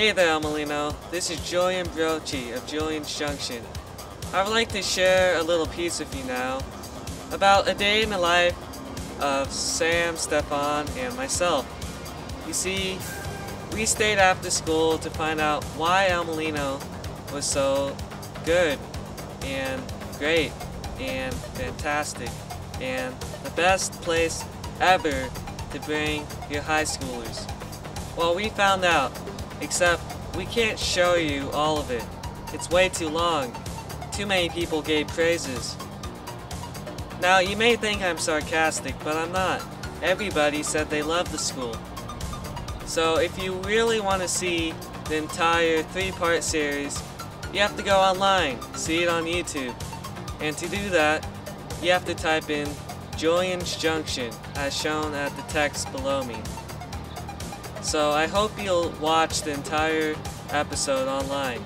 Hey there, Amelino. This is Julian Brochi of Julian's Junction. I would like to share a little piece with you now about a day in the life of Sam, Stefan, and myself. You see, we stayed after school to find out why Amelino was so good and great and fantastic and the best place ever to bring your high schoolers. Well, we found out, except we can't show you all of it. It's way too long. Too many people gave praises. Now, you may think I'm sarcastic, but I'm not. Everybody said they loved the school. So if you really want to see the entire 3-part series, you have to go online, see it on YouTube. And to do that, you have to type in Julian's Junction, as shown at the text below me. So I hope you'll watch the entire episode online.